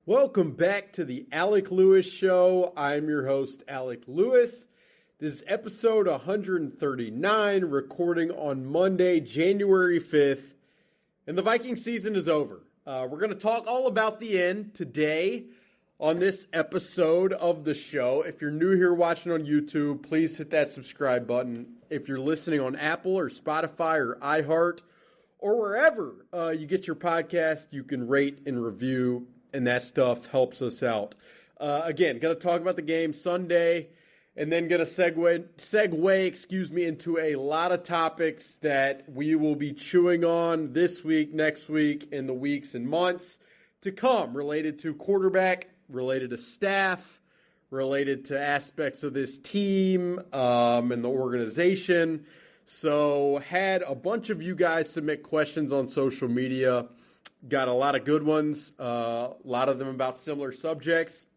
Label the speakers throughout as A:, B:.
A: Welcome back to the Alec Lewis Show. I'm your host, Alec Lewis. This is episode 139, recording on Monday, January 5th, and the Viking season is over. We're going to talk all about the end today on this episode of the show. If you're new here watching on YouTube, please hit that subscribe button. If you're listening on Apple or Spotify or iHeart or wherever you get your podcast, you can rate and review, and that stuff helps us out. Again, going to talk about the game Sunday, and then going to segue into a lot of topics that we will be chewing on this week, next week, in the weeks and months to come, related to quarterback, related to staff, related to aspects of this team and the organization. So had a bunch of you guys submit questions on social media. Got a lot of good ones, a lot of them about similar subjects.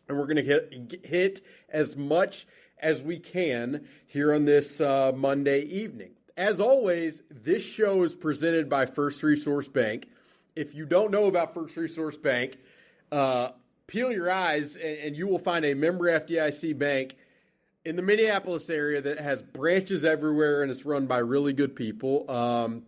A: And we're going to hit as much as we can here on this Monday evening. As always, this show is presented by First Resource Bank. If you don't know about First Resource Bank, peel your eyes and you will find a member FDIC bank in the Minneapolis area that has branches everywhere and is run by really good people.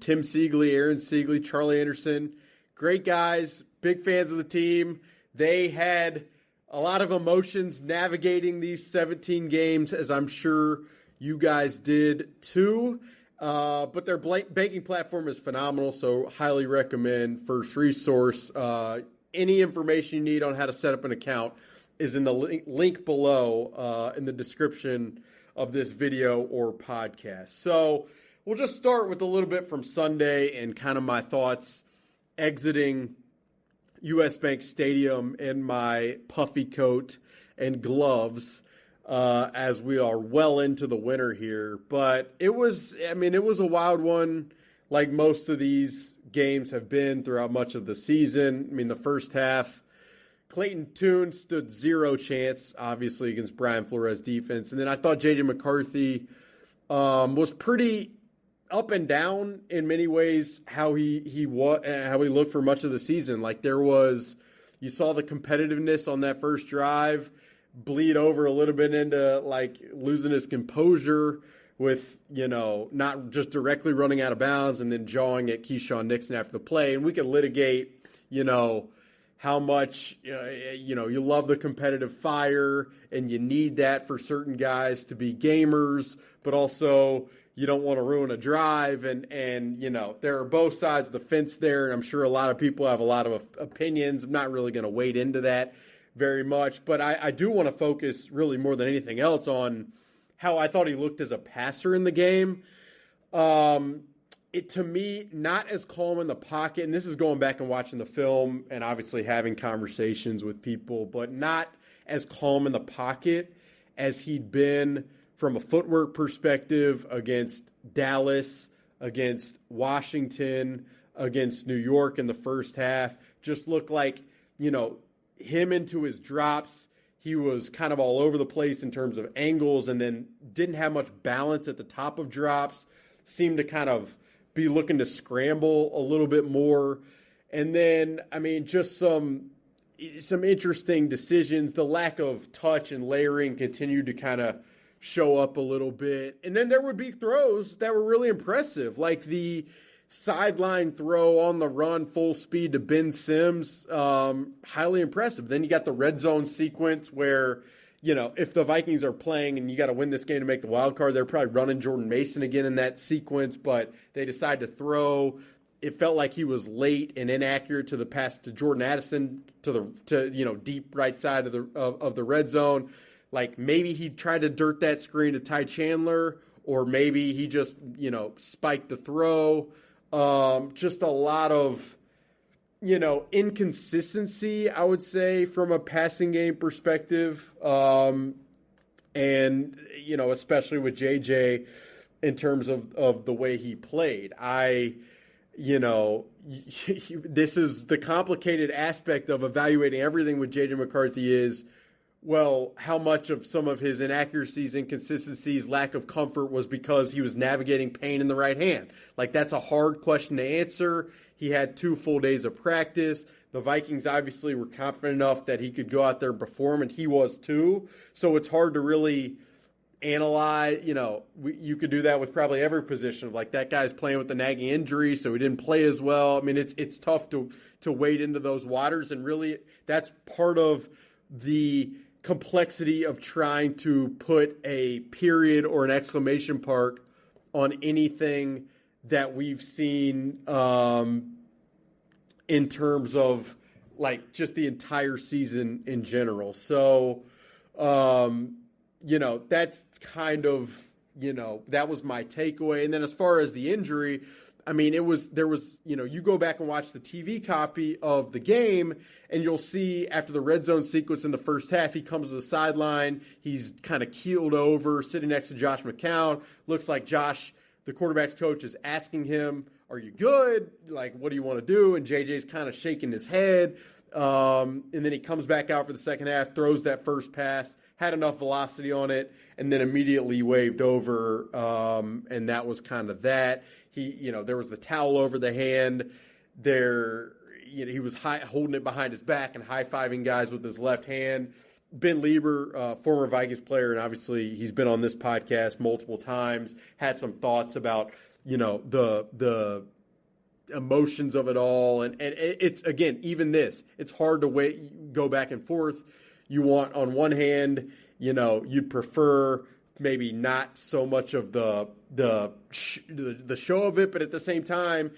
A: Tim Siegley, Aaron Siegley, Charlie Anderson, great guys, big fans of the team. They had a lot of emotions navigating these 17 games, as I'm sure you guys did too. But their banking platform is phenomenal, so highly recommend First Resource. Any information you need on how to set up an account is in the link below in the description of this video or podcast. So we'll just start with a little bit from Sunday and kind of my thoughts exiting U.S. Bank Stadium in my puffy coat and gloves as we are well into the winter here. But it was a wild one, like most of these games have been throughout much of the season. I mean, the first half, Clayton Tune stood zero chance, obviously, against Brian Flores' defense. And then I thought J.J. McCarthy was pretty up and down in many ways how he looked for much of the season. Like you saw the competitiveness on that first drive bleed over a little bit into like losing his composure with, not just directly running out of bounds and then jawing at Keyshawn Nixon after the play. And we could litigate, how much, you love the competitive fire and you need that for certain guys to be gamers, but also you don't want to ruin a drive. And there are both sides of the fence there. And I'm sure a lot of people have a lot of opinions. I'm not really going to wade into that very much, but I do want to focus really more than anything else on how I thought he looked as a passer in the game. To me, not as calm in the pocket, and this is going back and watching the film and obviously having conversations with people, but not as calm in the pocket as he'd been from a footwork perspective against Dallas, against Washington, against New York in the first half. Just looked like, him into his drops. He was kind of all over the place in terms of angles and then didn't have much balance at the top of drops, seemed to kind of be looking to scramble a little bit more. And then, just some interesting decisions. The lack of touch and layering continued to kind of show up a little bit. And then there would be throws that were really impressive, like the sideline throw on the run, full speed to Ben Sims, highly impressive. Then you got the red zone sequence where, if the Vikings are playing and you got to win this game to make the wild card, they're probably running Jordan Mason again in that sequence, but they decide to throw. It felt like he was late and inaccurate to the pass to Jordan Addison to deep right side of the red zone. Like maybe he tried to dirt that screen to Ty Chandler, or maybe he just, spiked the throw. Just a lot of, inconsistency, I would say, from a passing game perspective. And, especially with JJ in terms of the way he played. This is the complicated aspect of evaluating everything with JJ McCarthy is, well, how much of some of his inaccuracies, inconsistencies, lack of comfort was because he was navigating pain in the right hand? Like, that's a hard question to answer. He had 2 full days of practice. The Vikings obviously were confident enough that he could go out there and perform, and he was too. So it's hard to really analyze. You could do that with probably every position of like that guy's playing with a nagging injury, so he didn't play as well. I mean, it's tough to wade into those waters, and really that's part of the complexity of trying to put a period or an exclamation mark on anything that we've seen in terms of like just the entire season in general. So, that's kind of, that was my takeaway. And then as far as the injury, I mean, you go back and watch the TV copy of the game and you'll see after the red zone sequence in the first half, he comes to the sideline. He's kind of keeled over, sitting next to Josh McCown. Looks like Josh, the quarterback's coach, is asking him, "Are you good? Like, what do you want to do?" And JJ's kind of shaking his head. And then he comes back out for the second half, throws that first pass, had enough velocity on it, and then immediately waved over. And that was kind of that. There was the towel over the hand. He was holding it behind his back and high-fiving guys with his left hand. Ben Lieber, former Vikings player, and obviously he's been on this podcast multiple times, had some thoughts about, the emotions of it all. And it's, again, even this, it's hard to go back and forth. You want, on one hand, you'd prefer maybe not so much of the show of it, but at the same time,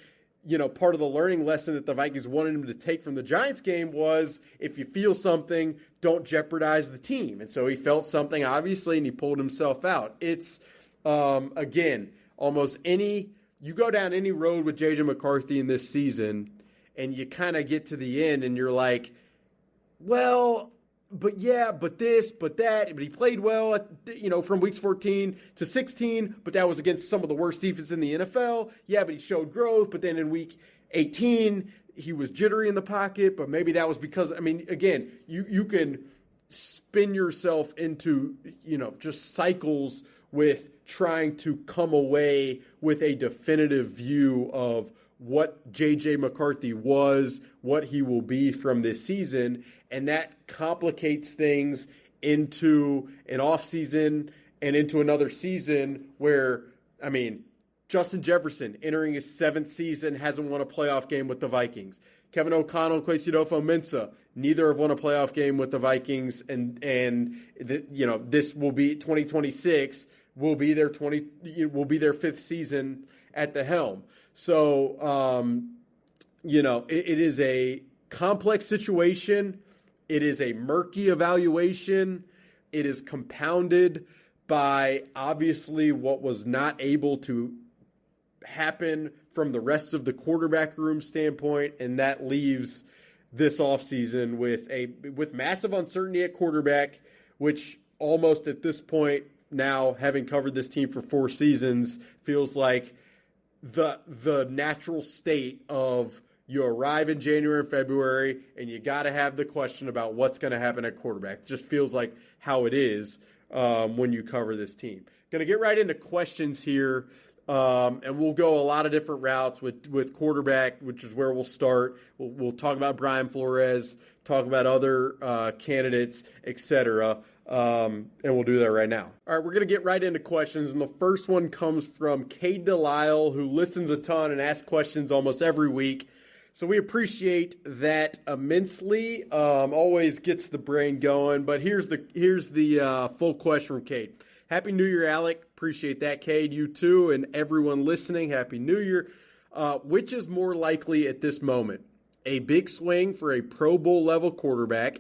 A: part of the learning lesson that the Vikings wanted him to take from the Giants game was if you feel something, don't jeopardize the team. And so he felt something, obviously, and he pulled himself out. It's, again, you go down any road with J.J. McCarthy in this season, and you kind of get to the end, and you're like, well, but this, but that. But he played well, from weeks 14 to 16, but that was against some of the worst defense in the NFL. Yeah, but he showed growth. But then in week 18, he was jittery in the pocket. But maybe that was because, again, you can spin yourself into, just cycles with trying to come away with a definitive view of what J.J. McCarthy was, what he will be from this season, and that complicates things into an offseason and into another season where, Justin Jefferson, entering his 7th season, hasn't won a playoff game with the Vikings. Kevin O'Connell, Kwesi Adofo-Mensah, neither have won a playoff game with the Vikings, and this will be 2026 will be their 5th season at the helm. So, it is a complex situation. It is a murky evaluation. It is compounded by obviously what was not able to happen from the rest of the quarterback room standpoint, and that leaves this offseason with massive uncertainty at quarterback, which almost at this point now, having covered this team for 4 seasons, feels like the natural state of you arrive in January and February and you got to have the question about what's going to happen at quarterback. It just feels like how it is when you cover this team. Going to get right into questions here, and we'll go a lot of different routes with quarterback, which is where we'll start. We'll talk about Brian Flores, talk about other candidates, etc., and we'll do that right now. All right, we're going to get right into questions, and the first one comes from Cade Delisle, who listens a ton and asks questions almost every week. So we appreciate that immensely. Always gets the brain going. But here's the full question from Cade. Happy New Year, Alec. Appreciate that, Cade. You too, and everyone listening. Happy New Year. Which is more likely at this moment? A big swing for a Pro Bowl level quarterback,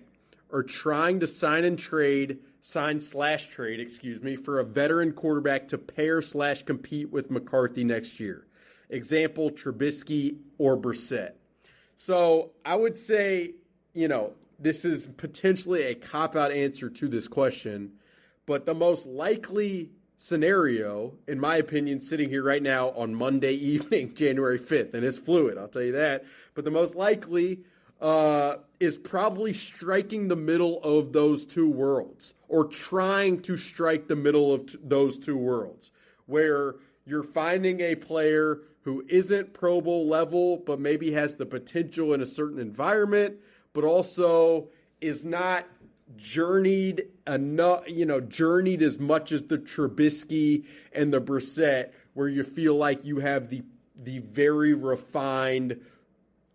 A: or trying to sign/trade for a veteran quarterback to pair/compete with McCarthy next year? Example, Trubisky or Brissett. So I would say, this is potentially a cop-out answer to this question, but the most likely scenario, in my opinion, sitting here right now on Monday evening, January 5th, and it's fluid, I'll tell you that, but the most likely is probably striking the middle of those two worlds, or trying to strike the middle of those two worlds, where you're finding a player who isn't Pro Bowl level, but maybe has the potential in a certain environment, but also is not journeyed enough, journeyed as much as the Trubisky and the Brissett, where you feel like you have the very refined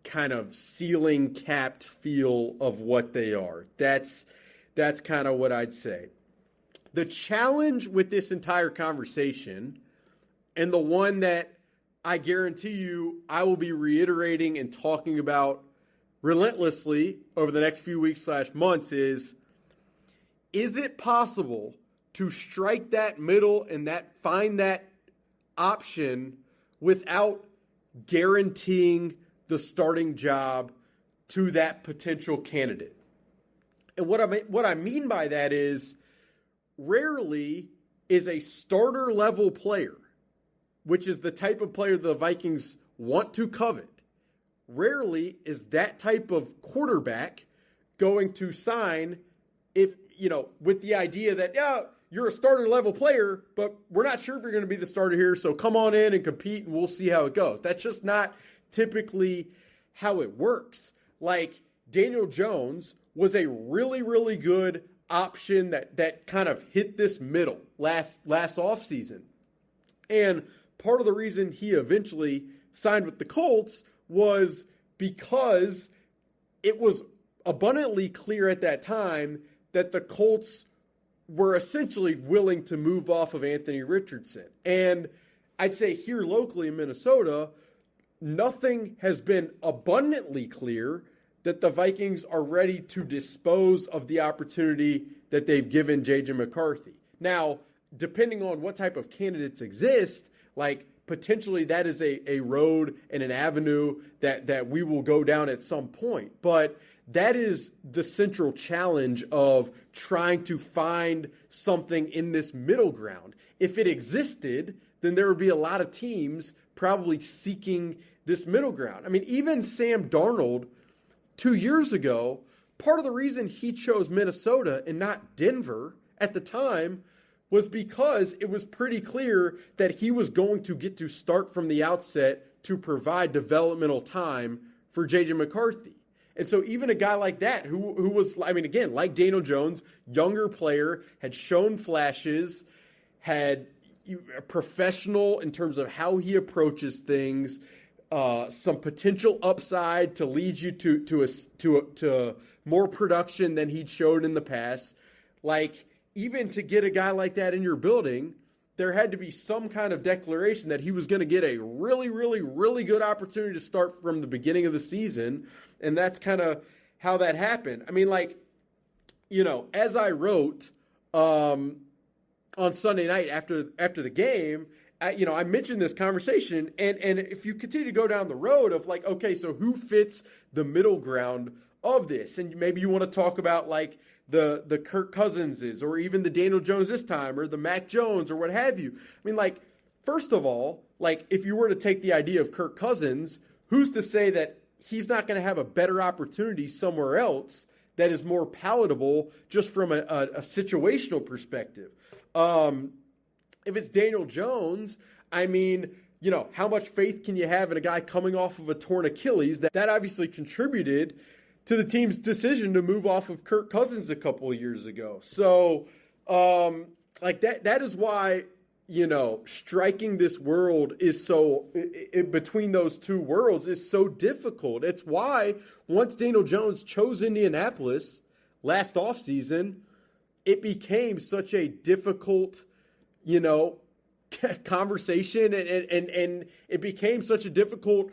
A: kind of ceiling capped feel of what they are. That's kind of what I'd say. The challenge with this entire conversation, and the one that I guarantee you I will be reiterating and talking about relentlessly over the next few weeks / months, is it possible to strike that middle and find that option without guaranteeing the starting job to that potential candidate? And what I mean by that is, rarely is a starter level player, which is the type of player the Vikings want to covet, rarely is that type of quarterback going to sign with the idea that, you're a starter level player, but we're not sure if you're going to be the starter here, so come on in and compete and we'll see how it goes. That's just not typically how it works. Like, Daniel Jones was a really, really good option that kind of hit this middle last offseason. And part of the reason he eventually signed with the Colts was because it was abundantly clear at that time that the Colts were essentially willing to move off of Anthony Richardson. And I'd say here locally in Minnesota, nothing has been abundantly clear that the Vikings are ready to dispose of the opportunity that they've given J.J. McCarthy. Now, depending on what type of candidates exist, like potentially that is a road and an avenue that we will go down at some point. But that is the central challenge of trying to find something in this middle ground. If it existed, then there would be a lot of teams probably seeking this middle ground. I mean, even Sam Darnold 2 years ago, part of the reason he chose Minnesota and not Denver at the time was because it was pretty clear that he was going to get to start from the outset to provide developmental time for J.J. McCarthy. And so even a guy like that who was, again, like Daniel Jones, younger player, had shown flashes, had a professional in terms of how he approaches things, some potential upside to lead you to more production than he'd showed in the past. Like, even to get a guy like that in your building, there had to be some kind of declaration that he was going to get a really, really, really good opportunity to start from the beginning of the season. And that's kind of how that happened. I mean, as I wrote on Sunday night after the game, I mentioned this conversation, and if you continue to go down the road of okay, so who fits the middle ground of this? And maybe you want to talk about the Kirk Cousinses, or even the Daniel Jones this time, or the Mac Jones, or what have you. I mean, first of all, if you were to take the idea of Kirk Cousins, who's to say that he's not going to have a better opportunity somewhere else that is more palatable just from a situational perspective? If it's Daniel Jones, how much faith can you have in a guy coming off of a torn Achilles? That obviously contributed to the team's decision to move off of Kirk Cousins a couple of years ago. So, that is why, striking this world is between those two worlds is so difficult. It's why once Daniel Jones chose Indianapolis last offseason, it became such a difficult, conversation, and it became such a difficult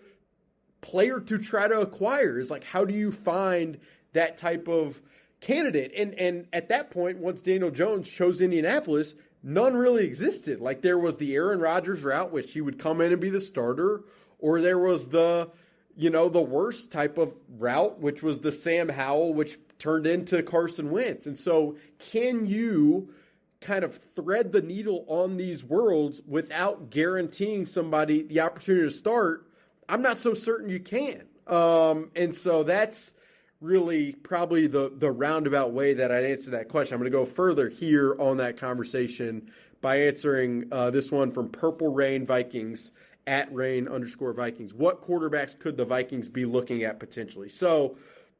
A: player to try to acquire. Is how do you find that type of candidate? And at that point, once Daniel Jones chose Indianapolis, none really existed. There was the Aaron Rodgers route, which he would come in and be the starter, or there was the worst type of route, which was the Sam Howell, which turned into Carson Wentz. And so can you kind of thread the needle on these worlds without guaranteeing somebody the opportunity to start? I'm not so certain you can. And so that's really probably the roundabout way that I'd answer that question. I'm going to go further here on that conversation by answering this one from Purple Rain Vikings. at Rain_Vikings. What quarterbacks could the Vikings be looking at potentially? So,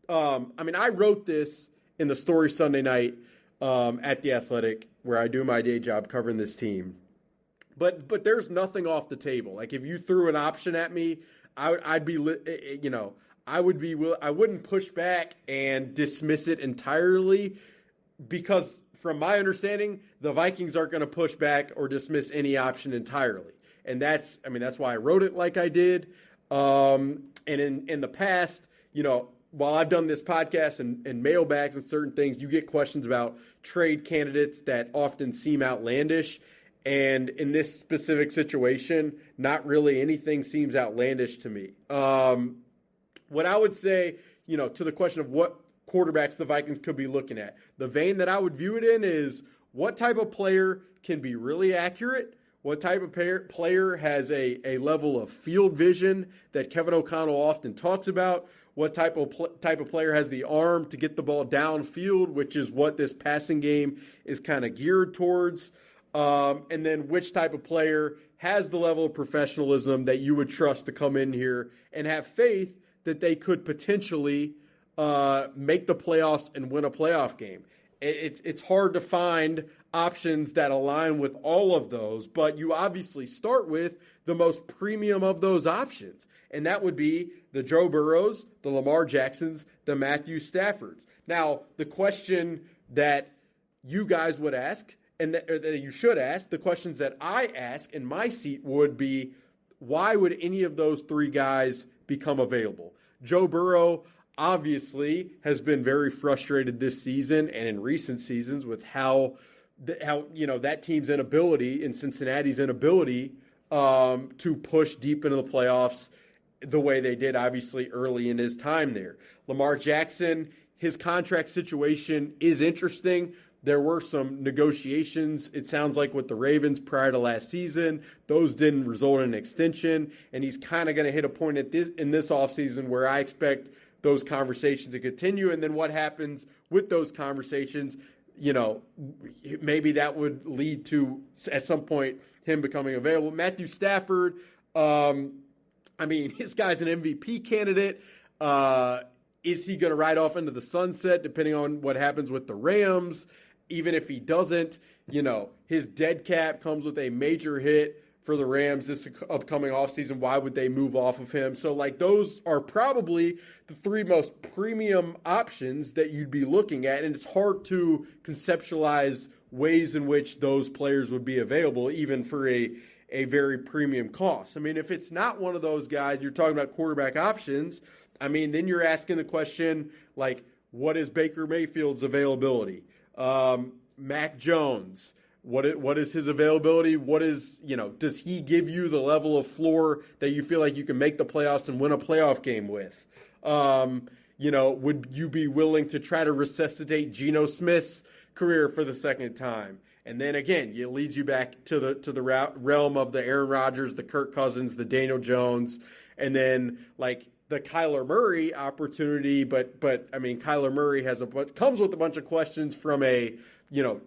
A: I wrote this in the story Sunday night at The Athletic, where I do my day job covering this team. But there's nothing off the table. Like, if you threw an option at me, I wouldn't push back and dismiss it entirely, because from my understanding, the Vikings aren't going to push back or dismiss any option entirely. And that's why I wrote it like I did. And in the past, while I've done this podcast and mailbags and certain things, you get questions about trade candidates that often seem outlandish. And in this specific situation, not really anything seems outlandish to me. What I would say, to the question of what quarterbacks the Vikings could be looking at, the vein that I would view it in is, what type of player can be really accurate? What type of player has a level of field vision that Kevin O'Connell often talks about? What type of player has the arm to get the ball downfield, which is what this passing game is kind of geared towards? And then which type of player has the level of professionalism that you would trust to come in here and have faith that they could potentially make the playoffs and win a playoff game? It's hard to find options that align with all of those, but you obviously start with the most premium of those options, and that would be the Joe Burrows, the Lamar Jacksons, the Matthew Staffords. Now, the question that you guys would ask, and that you should ask, the questions that I ask in my seat would be, why would any of those three guys become available? Joe Burrow obviously has been very frustrated this season and in recent seasons with how that team's inability, in Cincinnati's inability to push deep into the playoffs the way they did, obviously, early in his time there. Lamar Jackson, his contract situation is interesting. There were some negotiations, it sounds like, with the Ravens prior to last season. Those didn't result in an extension, and he's kind of going to hit a point in this offseason where I expect those conversations to continue. And then what happens with those conversations, maybe that would lead to, at some point, him becoming available. Matthew Stafford, this guy's an MVP candidate. Is he going to ride off into the sunset depending on what happens with the Rams? Even if he doesn't, his dead cap comes with a major hit for the Rams this upcoming offseason. Why would they move off of him? So, those are probably the three most premium options that you'd be looking at, and it's hard to conceptualize ways in which those players would be available, even for a very premium cost. If it's not one of those guys, you're talking about quarterback options, then you're asking the question, what is Baker Mayfield's availability? Mac Jones, what is his availability? Does he give you the level of floor that you feel like you can make the playoffs and win a playoff game with? Would you be willing to try to resuscitate Geno Smith's career for the second time? And then again, it leads you back to the realm of the Aaron Rodgers, the Kirk Cousins, the Daniel Jones, and then the Kyler Murray opportunity. But Kyler Murray comes with a bunch of questions from a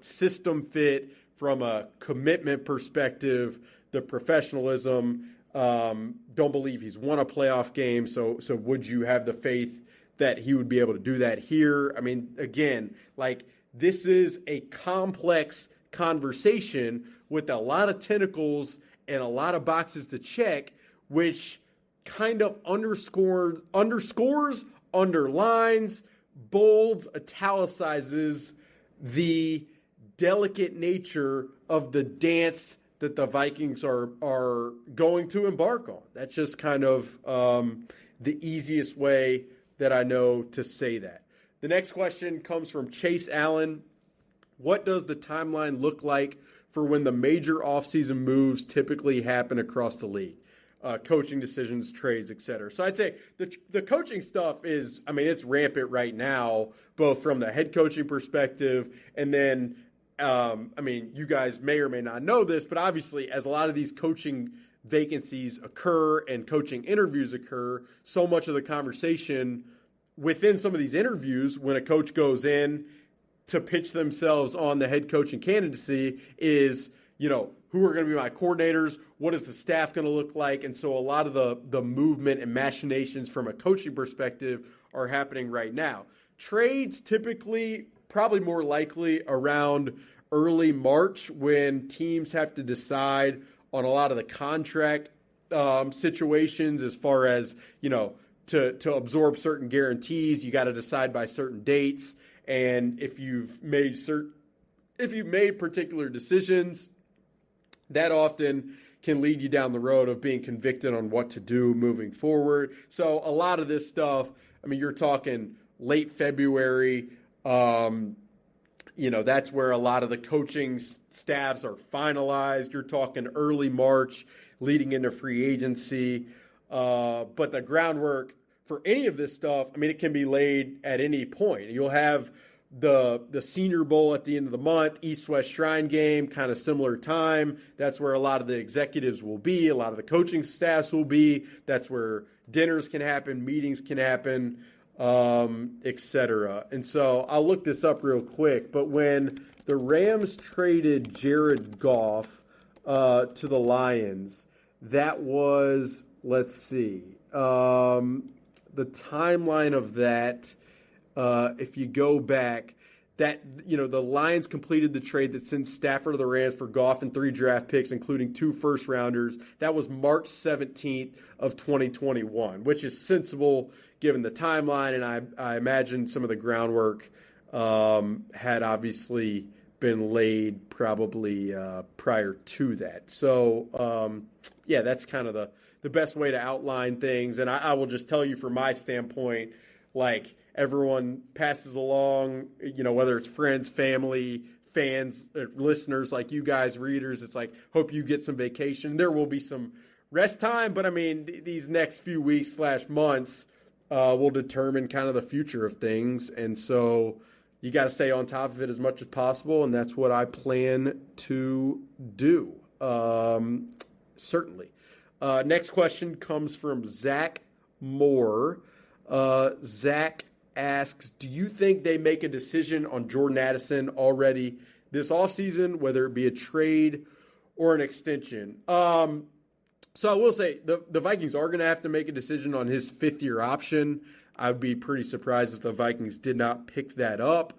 A: system fit, from a commitment perspective, the professionalism. Don't believe he's won a playoff game. So would you have the faith that he would be able to do that here? Again, this is a complex conversation with a lot of tentacles and a lot of boxes to check, which kind of underscores, underlines, bolds, italicizes the delicate nature of the dance that the Vikings are going to embark on. That's just kind of the easiest way that I know to say that. The next question comes from Chase Allen. What does the timeline look like for when the major offseason moves typically happen across the league? Coaching decisions, trades, etc. So I'd say the coaching stuff is, it's rampant right now, both from the head coaching perspective, and then, you guys may or may not know this, but obviously as a lot of these coaching vacancies occur and coaching interviews occur, so much of the conversation within some of these interviews, when a coach goes in to pitch themselves on the head coaching candidacy, is, who are going to be my coordinators? What is the staff going to look like? And so a lot of the movement and machinations from a coaching perspective are happening right now. Trades typically probably more likely around early March when teams have to decide on a lot of the contract situations as far as, to absorb certain guarantees. You got to decide by certain dates. And if you've made particular decisions, that often can lead you down the road of being convicted on what to do moving forward. So a lot of this stuff, you're talking late February. That's where a lot of the coaching staffs are finalized. You're talking early March leading into free agency. But the groundwork for any of this stuff, it can be laid at any point. You'll have the Senior Bowl at the end of the month, East-West Shrine game, kind of similar time. That's where a lot of the executives will be. A lot of the coaching staffs will be. That's where dinners can happen, meetings can happen, etc. And so I'll look this up real quick. But when the Rams traded Jared Goff to the Lions, that was, let's see, the timeline of that, if you go back, that, the Lions completed the trade that sent Stafford to the Rams for Goff and 3 draft picks, including 2 first-rounders. That was March 17th of 2021, which is sensible given the timeline, and I imagine some of the groundwork had obviously been laid probably prior to that. So, that's kind of the best way to outline things. And I will just tell you from my standpoint, like, everyone passes along, whether it's friends, family, fans, listeners like you guys, readers, it's like, hope you get some vacation. There will be some rest time, but these next few weeks / months will determine kind of the future of things. And so you got to stay on top of it as much as possible. And that's what I plan to do. Certainly. Next question comes from Zach Moore. Zach asks, do you think they make a decision on Jordan Addison already this offseason, whether it be a trade or an extension? So I will say the Vikings are going to have to make a decision on his 5th-year option. I would be pretty surprised if the Vikings did not pick that up.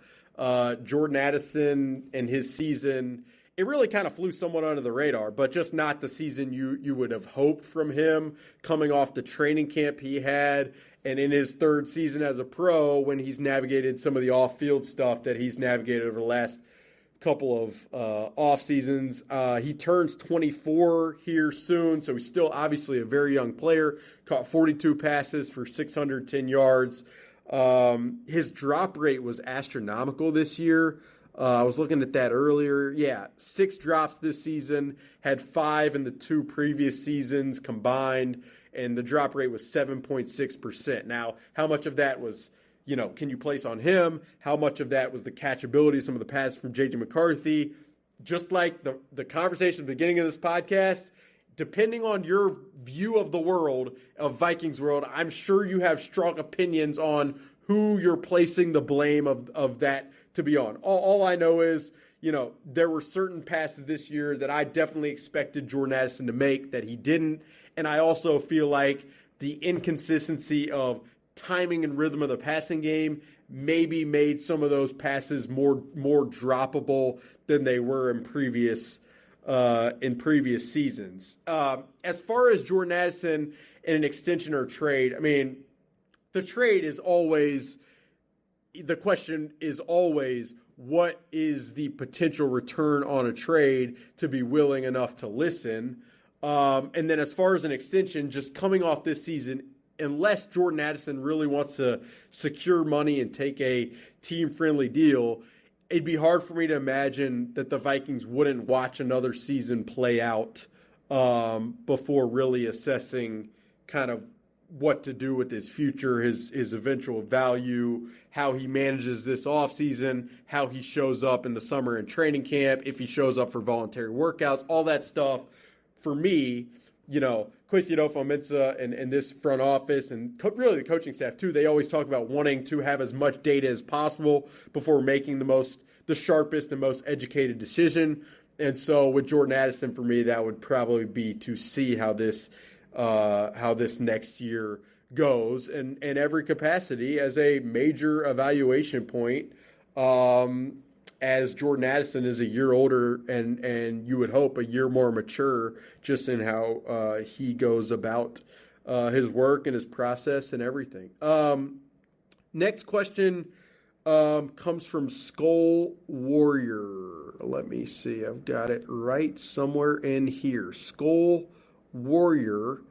A: Jordan Addison and his season, it really kind of flew somewhat under the radar, but just not the season you would have hoped from him coming off the training camp he had and in his 3rd season as a pro when he's navigated some of the off-field stuff that he's navigated over the last couple of off seasons. He turns 24 here soon, so he's still obviously a very young player. Caught 42 passes for 610 yards. His drop rate was astronomical this year. I was looking at that earlier. 6 drops this season, had 5 in the 2 previous seasons combined, and the drop rate was 7.6%. Now, how much of that was, can you place on him? How much of that was the catchability of some of the passes from J.J. McCarthy? Just like the conversation at the beginning of this podcast, depending on your view of the world, of Vikings world, I'm sure you have strong opinions on who you're placing the blame of that to be on. All I know is, there were certain passes this year that I definitely expected Jordan Addison to make that he didn't. And I also feel like the inconsistency of timing and rhythm of the passing game maybe made some of those passes more droppable than they were in previous seasons. As far as Jordan Addison and an extension or trade, the trade is always, the question is always, what is the potential return on a trade to be willing enough to listen? And then as far as an extension, just coming off this season, unless Jordan Addison really wants to secure money and take a team-friendly deal, it'd be hard for me to imagine that the Vikings wouldn't watch another season play out before really assessing kind of what to do with his future, his eventual value, how he manages this offseason, how he shows up in the summer and training camp, if he shows up for voluntary workouts, all that stuff. For me, Kwesi Adofo-Mensah and this front office and really the coaching staff too, they always talk about wanting to have as much data as possible before making the sharpest and most educated decision. And so with Jordan Addison, for me, that would probably be to see how this next year goes, and in every capacity as a major evaluation point. As Jordan Addison is a year older and you would hope a year more mature just in how he goes about his work and his process and everything. Next question comes from Skull Warrior. Let me see. I've got it right somewhere in here. Skull Warrior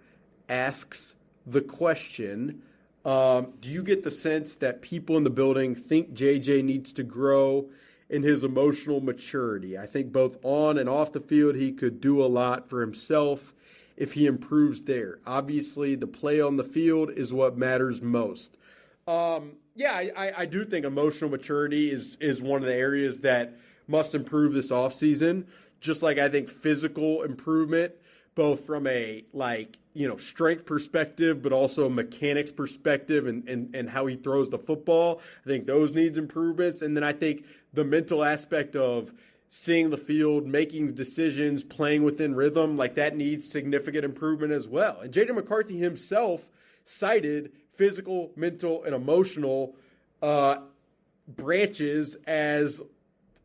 A: asks the question, do you get the sense that people in the building think JJ needs to grow in his emotional maturity? I think both on and off the field, he could do a lot for himself if he improves there. Obviously, the play on the field is what matters most. I do think emotional maturity is one of the areas that must improve this offseason. Just like I think physical improvement, both from a strength perspective, but also mechanics perspective and how he throws the football. I think those needs improvements. And then I think the mental aspect of seeing the field, making decisions, playing within rhythm, like that needs significant improvement as well. And J.J. McCarthy himself cited physical, mental, and emotional branches as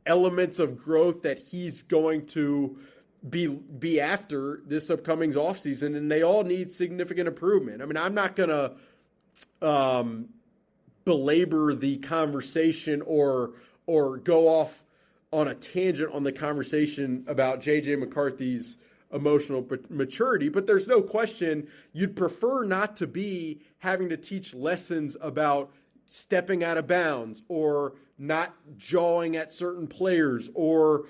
A: elements of growth that he's going to be after this upcoming offseason, and they all need significant improvement. I mean, I'm not going to belabor the conversation or go off on a tangent on the conversation about J.J. McCarthy's emotional maturity, but there's no question you'd prefer not to be having to teach lessons about stepping out of bounds or not jawing at certain players or,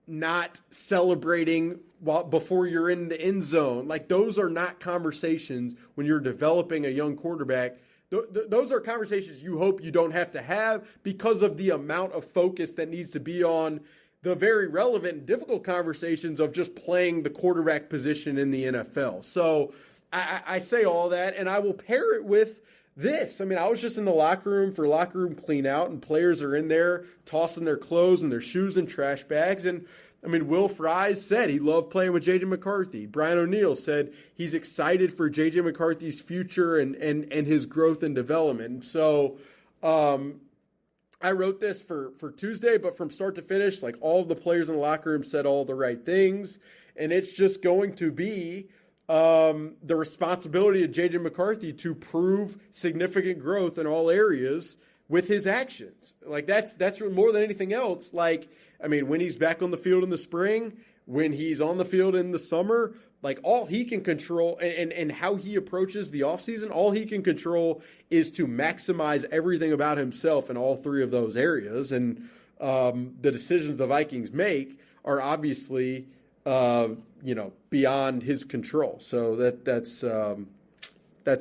A: not celebrating before you're in the end zone. Like, those are not conversations when you're developing a young quarterback. Those are conversations you hope you don't have to have because of the amount of focus that needs to be on the very relevant and difficult conversations of just playing the quarterback position in the NFL. So I say all that, and I will pair it with this. I mean, I was just in the locker room for locker room clean out, and players are in there tossing their clothes and their shoes in trash bags. And I mean, Will Fries said he loved playing with J.J. McCarthy. Brian O'Neill said he's excited for J.J. McCarthy's future and his growth and development. So I wrote this for Tuesday, but from start to finish, like, all of the players in the locker room said all the right things. And it's just going to be the responsibility of J.J. McCarthy to prove significant growth in all areas with his actions. Like, that's more than anything else. Like, I mean, when he's back on the field in the spring, when he's on the field in the summer, like, all he can control and how he approaches the offseason, all he can control is to maximize everything about himself in all three of those areas. And the decisions the Vikings make are obviously beyond his control. So that's how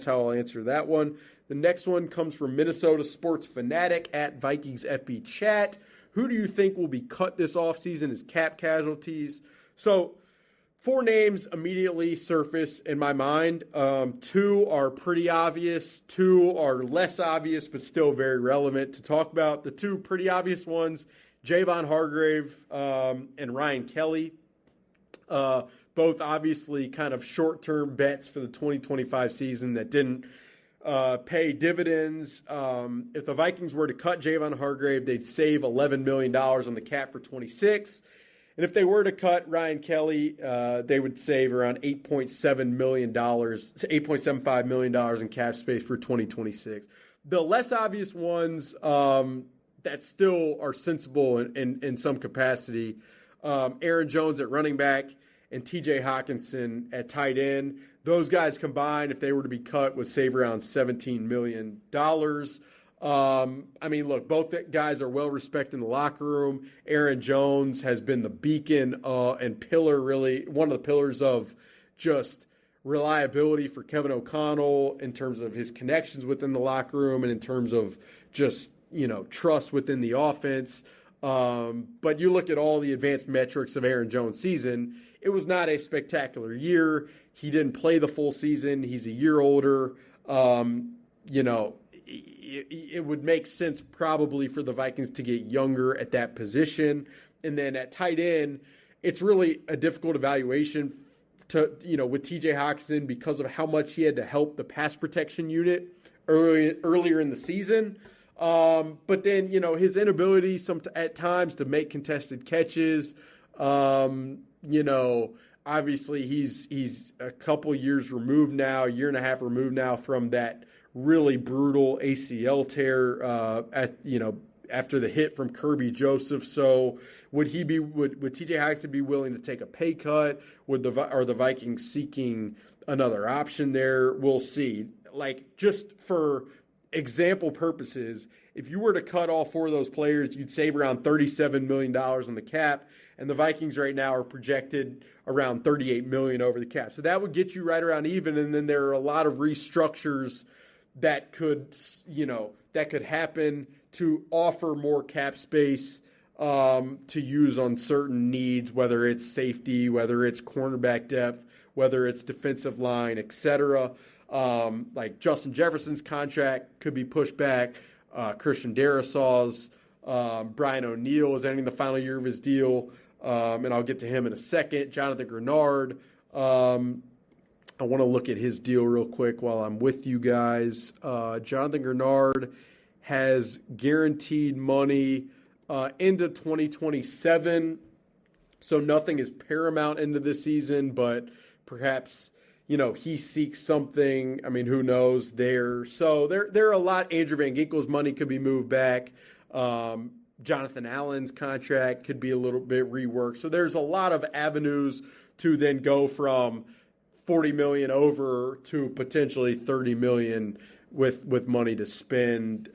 A: I'll answer that one. The next one comes from Minnesota Sports Fanatic at Vikings FB Chat. Who do you think will be cut this offseason as cap casualties? So 4 names immediately surface in my mind. 2 are pretty obvious. 2 are less obvious, but still very relevant to talk about. The 2 pretty obvious ones, Javon Hargrave and Ryan Kelly. Both obviously kind of short-term bets for the 2025 season that didn't pay dividends. If the Vikings were to cut Javon Hargrave, they'd save $11 million on the cap for 26. And if they were to cut Ryan Kelly, they would save around $8.75 million in cap space for 2026. The less obvious ones that still are sensible in some capacity, Aaron Jones at running back and TJ Hawkinson at tight end. Those guys combined, if they were to be cut, would save around $17 million. I mean, look, both guys are well respected in the locker room. Aaron Jones has been the beacon and pillar, really, one of the pillars of just reliability for Kevin O'Connell in terms of his connections within the locker room and in terms of just, trust within the offense. But you look at all the advanced metrics of Aaron Jones' season, it was not a spectacular year. He didn't play the full season. He's a year older. It would make sense probably for the Vikings to get younger at that position. And then at tight end, it's really a difficult evaluation with TJ Hawkinson because of how much he had to help the pass protection unit earlier in the season. But then, his inability at times to make contested catches, obviously he's a couple years removed now, a year and a half removed now from that really brutal ACL tear after the hit from Kirby Joseph. So would TJ Hawkinson be willing to take a pay cut? Are the Vikings seeking another option there? We'll see. Like, just for example purposes, if you were to cut all four of those players, you'd save around $37 million on the cap, and the Vikings right now are projected around $38 million over the cap. So that would get you right around even, and then there are a lot of restructures that could happen to offer more cap space to use on certain needs, whether it's safety, whether it's cornerback depth, whether it's defensive line, etc. Like Justin Jefferson's contract could be pushed back. Christian Darrisaw's, Brian O'Neill is ending the final year of his deal, and I'll get to him in a second. Jonathan Grenard, I want to look at his deal real quick while I'm with you guys. Jonathan Grenard has guaranteed money into 2027, so nothing is paramount into this season, but perhaps he seeks something. I mean, who knows there? So there are a lot. Andrew Van Ginkel's money could be moved back. Jonathan Allen's contract could be a little bit reworked. So there's a lot of avenues to then go from $40 million over to potentially $30 million with money to spend,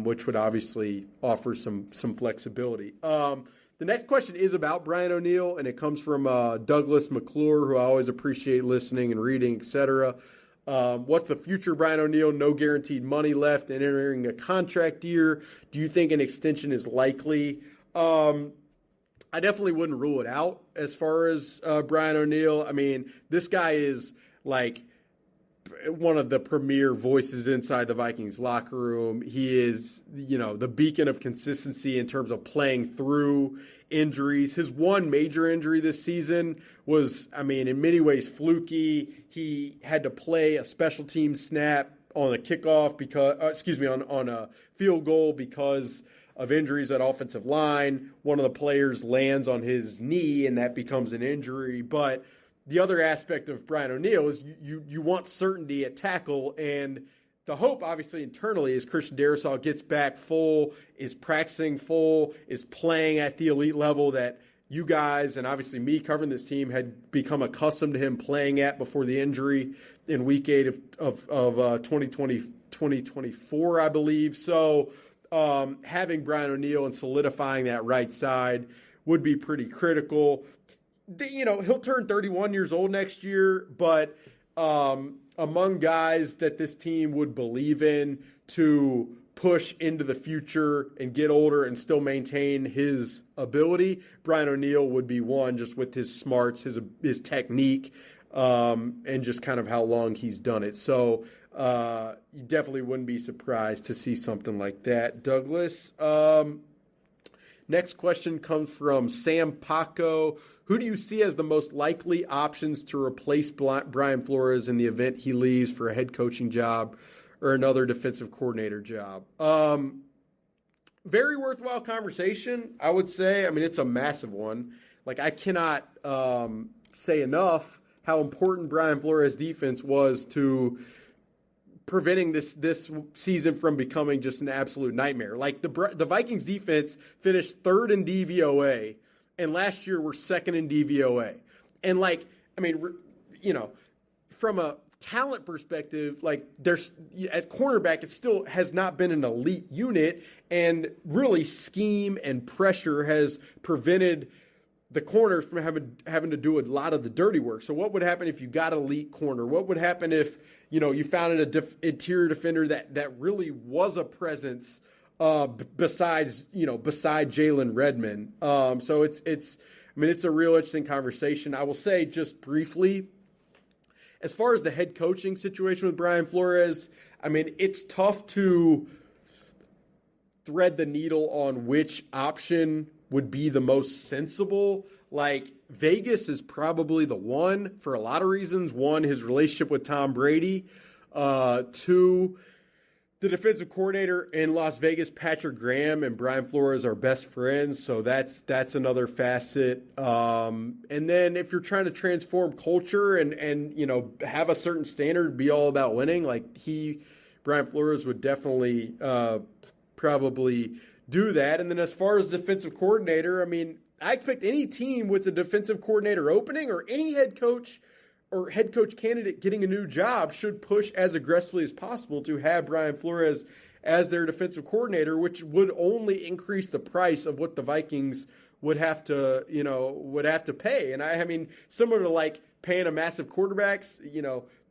A: which would obviously offer some flexibility. The next question is about Brian O'Neill, and it comes from Douglas McClure, who I always appreciate listening and reading, etc. What's the future of Brian O'Neill? No guaranteed money left and entering a contract year. Do you think an extension is likely? I definitely wouldn't rule it out as far as Brian O'Neill. I mean, this guy is like one of the premier voices inside the Vikings locker room. He is, the beacon of consistency in terms of playing through injuries. His one major injury this season was, in many ways fluky. He had to play a special team snap on a kickoff on a field goal because of injuries at offensive line. One of the players lands on his knee and that becomes an injury. But the other aspect of Brian O'Neill is you want certainty at tackle, and the hope, obviously, internally is Christian Darrisaw gets back full, is practicing full, is playing at the elite level that you guys and obviously me covering this team had become accustomed to him playing at before the injury in Week 8 of 2024, I believe. So having Brian O'Neill and solidifying that right side would be pretty critical. He'll turn 31 years old next year, but among guys that this team would believe in to push into the future and get older and still maintain his ability, Brian O'Neill would be one, just with his smarts, his technique, and just kind of how long he's done it. So you definitely wouldn't be surprised to see something like that, Douglas. Next question comes from Sam Paco. Who do you see as the most likely options to replace Brian Flores in the event he leaves for a head coaching job or another defensive coordinator job? Very worthwhile conversation, I would say. It's a massive one. Like, I cannot say enough how important Brian Flores' defense was to preventing this season from becoming just an absolute nightmare. Like, the Vikings defense finished third in DVOA, and last year were second in DVOA. And from a talent perspective, like, there's at cornerback, it still has not been an elite unit, and really scheme and pressure has prevented the corners from having to do a lot of the dirty work. So what would happen if you got an elite corner? What would happen if you found an interior defender that really was a presence besides Jalen Redmond? So it's a real interesting conversation. I will say just briefly, as far as the head coaching situation with Brian Flores, it's tough to thread the needle on which option would be the most sensible. Like, Vegas is probably the one for a lot of reasons. One, his relationship with Tom Brady. Two, the defensive coordinator in Las Vegas, Patrick Graham, and Brian Flores are best friends, so that's another facet. And then if you're trying to transform culture and have a certain standard, be all about winning, like Brian Flores would definitely probably do that. And then as far as defensive coordinator, I mean, I expect any team with a defensive coordinator opening or any head coach or head coach candidate getting a new job should push as aggressively as possible to have Brian Flores as their defensive coordinator, which would only increase the price of what the Vikings would have to pay. And I mean, similar to like paying a massive quarterbacks,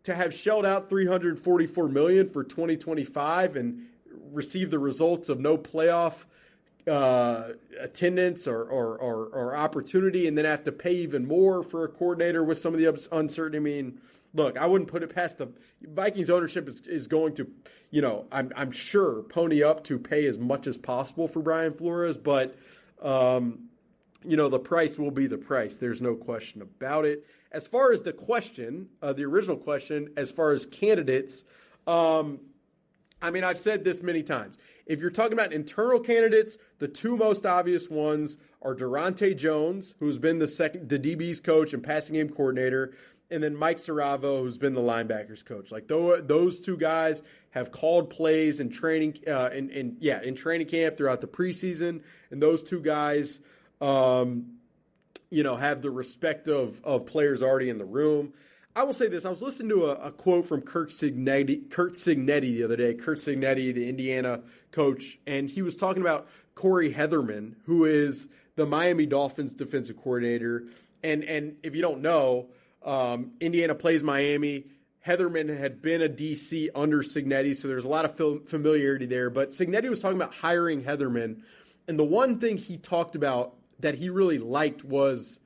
A: to have shelled out $344 million for 2025 and receive the results of no playoff attendance or opportunity, and then have to pay even more for a coordinator with some of the uncertainty. I mean, look, I wouldn't put it past the Vikings ownership is going to, I'm sure pony up to pay as much as possible for Brian Flores, but the price will be the price. There's no question about it. As far as the question, the original question, as far as candidates, I mean, I've said this many times. If you're talking about internal candidates, the two most obvious ones are Durante Jones, who's been the DB's coach and passing game coordinator, and then Mike Saravo, who's been the linebackers coach. Like those two guys have called plays in training, in training camp throughout the preseason, and those two guys, have the respect of players already in the room. I will say this. I was listening to a quote from Curt Cignetti the other day. Curt Cignetti, the Indiana coach, and he was talking about Corey Heatherman, who is the Miami Dolphins defensive coordinator. And if you don't know, Indiana plays Miami. Heatherman had been a DC under Cignetti, so there's a lot of familiarity there. But Cignetti was talking about hiring Heatherman, and the one thing he talked about that he really liked was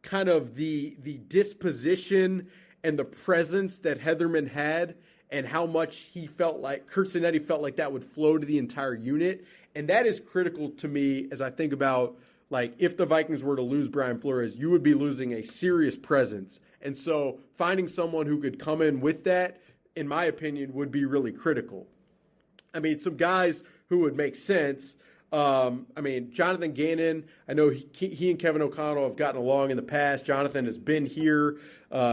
A: kind of the disposition and the presence that Heatherman had, and how much he felt like Curt Cignetti felt like that would flow to the entire unit. And that is critical to me as I think about, like, if the Vikings were to lose Brian Flores, you would be losing a serious presence. And so finding someone who could come in with that, in my opinion, would be really critical. I mean, some guys who would make sense. Jonathan Gannon, I know he and Kevin O'Connell have gotten along in the past. Jonathan has been here.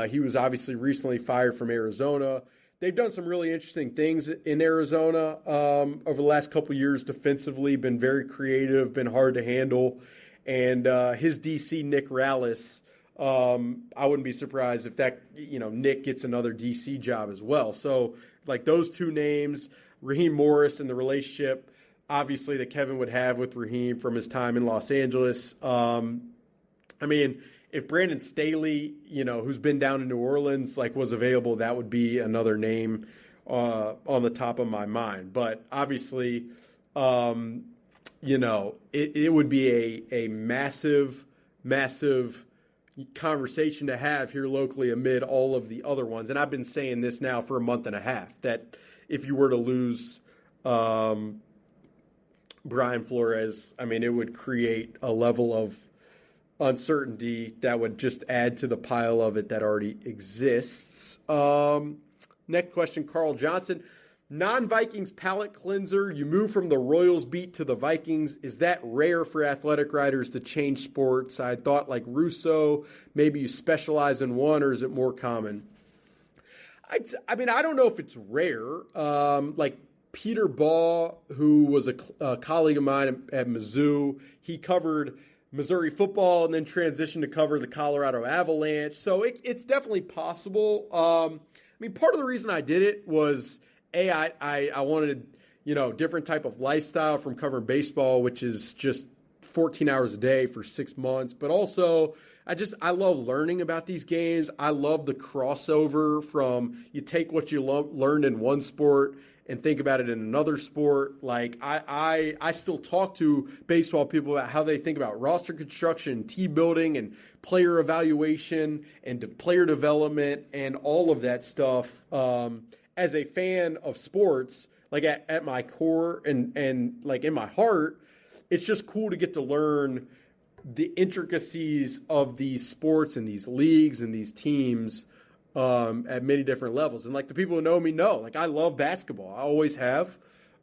A: He was obviously recently fired from Arizona. They've done some really interesting things in Arizona over the last couple of years defensively, been very creative, been hard to handle. And his DC, Nick Rallis, I wouldn't be surprised if that, Nick gets another DC job as well. So, like, those two names, Raheem Morris and the relationship, obviously, that Kevin would have with Raheem from his time in Los Angeles. If Brandon Staley, who's been down in New Orleans, was available, that would be another name on the top of my mind. But obviously, it would be a massive, massive conversation to have here locally amid all of the other ones. And I've been saying this now for a month and a half, that if you were to lose Brian Flores, it would create a level of uncertainty that would just add to the pile of it that already exists. Next question, Carl Johnson. Non-Vikings palate cleanser. You move from the Royals beat to the Vikings. Is that rare for athletic writers to change sports? I thought, like Russo, maybe you specialize in one, or is it more common? I don't know if it's rare. Peter Baugh, who was a colleague of mine at Mizzou, he covered Missouri football and then transitioned to cover the Colorado Avalanche. So it's definitely possible. Part of the reason I did it was, I wanted, different type of lifestyle from covering baseball, which is just 14 hours a day for 6 months. But also, I love learning about these games. I love the crossover from you take what you learned in one sport and think about it in another sport. Like, I still talk to baseball people about how they think about roster construction, team building, and player evaluation, and player development, and all of that stuff. As a fan of sports, like at my core and like in my heart, it's just cool to get to learn the intricacies of these sports and these leagues and these teams at many different levels. And like the people who know me know, like I love basketball. I always have.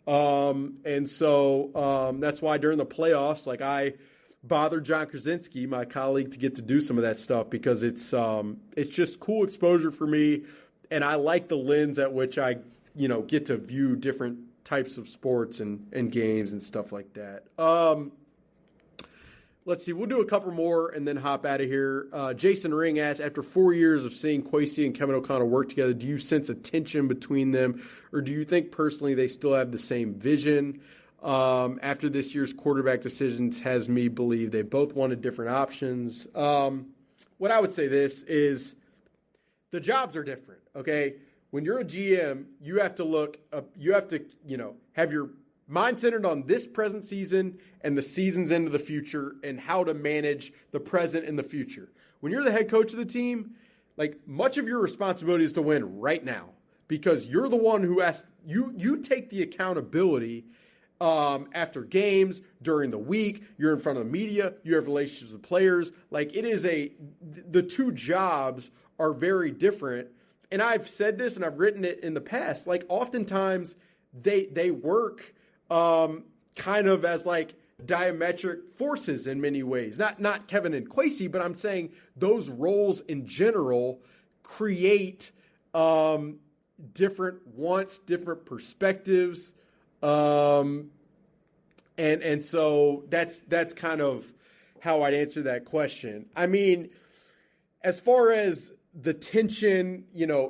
A: And so that's why during the playoffs, like I bothered John Krasinski, my colleague, to get to do some of that stuff because it's just cool exposure for me. And I like the lens at which I, get to view different types of sports and games and stuff like that. Let's see. We'll do a couple more and then hop out of here. Jason Ring asks, after 4 years of seeing Kwesi and Kevin O'Connell work together, do you sense a tension between them, or do you think personally they still have the same vision? After this year's quarterback decisions has me believe they both wanted different options. What I would say this is the jobs are different, okay? When you're a GM, you have to have your mind centered on this present season and the seasons into the future and how to manage the present and the future. When you're the head coach of the team, like much of your responsibility is to win right now because you're the one who has you take the accountability after games, during the week, you're in front of the media, you have relationships with players. Like the two jobs are very different. And I've said this and I've written it in the past, like oftentimes they work kind of as like diametric forces in many ways. Not Kevin and Kwesi, but I'm saying those roles in general create different wants, different perspectives. And so that's kind of how I'd answer that question. I mean, as far as the tension,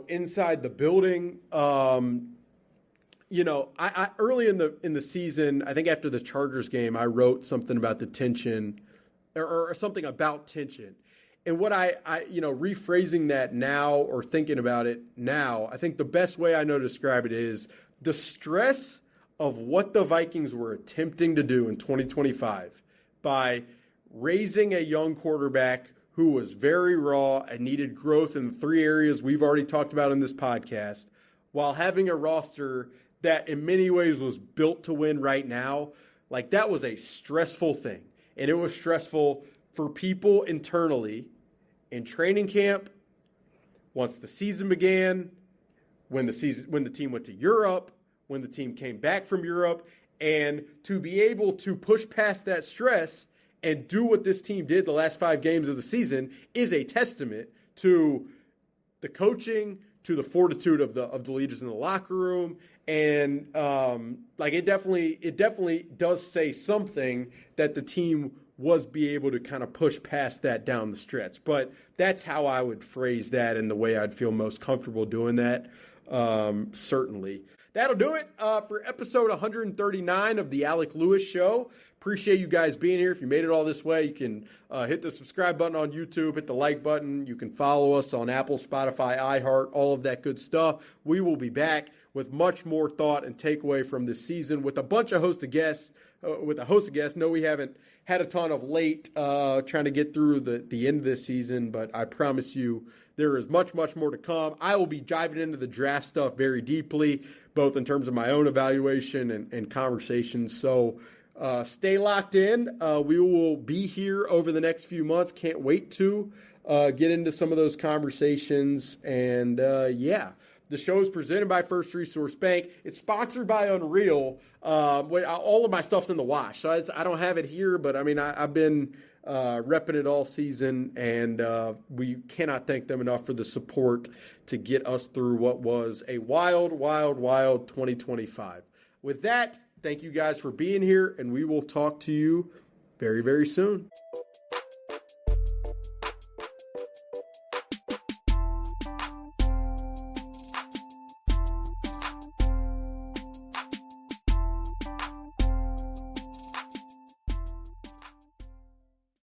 A: inside the building, I early in the season, I think after the Chargers game, I wrote something about the tension or something about tension. And what I rephrasing that now or thinking about it now, I think the best way I know to describe it is the stress of what the Vikings were attempting to do in 2025 by raising a young quarterback who was very raw and needed growth in the three areas we've already talked about in this podcast, while having a roster that in many ways was built to win right now. Like that was a stressful thing. And it was stressful for people internally in training camp, once the season began, when the team went to Europe, when the team came back from Europe, and to be able to push past that stress and do what this team did the last 5 games of the season is a testament to the coaching, to the fortitude of the leaders in the locker room. And it definitely does say something that the team was be able to kind of push past that down the stretch. But that's how I would phrase that and the way I'd feel most comfortable doing that, certainly. That'll do it for episode 139 of the Alec Lewis Show. Appreciate you guys being here. If you made it all this way, you can hit the subscribe button on YouTube, hit the like button. You can follow us on Apple, Spotify, iHeart, all of that good stuff. We will be back with much more thought and takeaway from this season with a bunch of host of guests. No, we haven't had a ton of late trying to get through the end of this season, but I promise you there is much, much more to come. I will be diving into the draft stuff very deeply, both in terms of my own evaluation and conversations. So stay locked in. We will be here over the next few months. Can't wait to get into some of those conversations. And the show is presented by First Resource Bank. It's sponsored by Unreal. All of my stuff's in the wash, so I don't have it here, but I mean, I've been repping it all season, and we cannot thank them enough for the support to get us through what was a wild 2025. With that, thank you guys for being here, and we will talk to you very, very soon.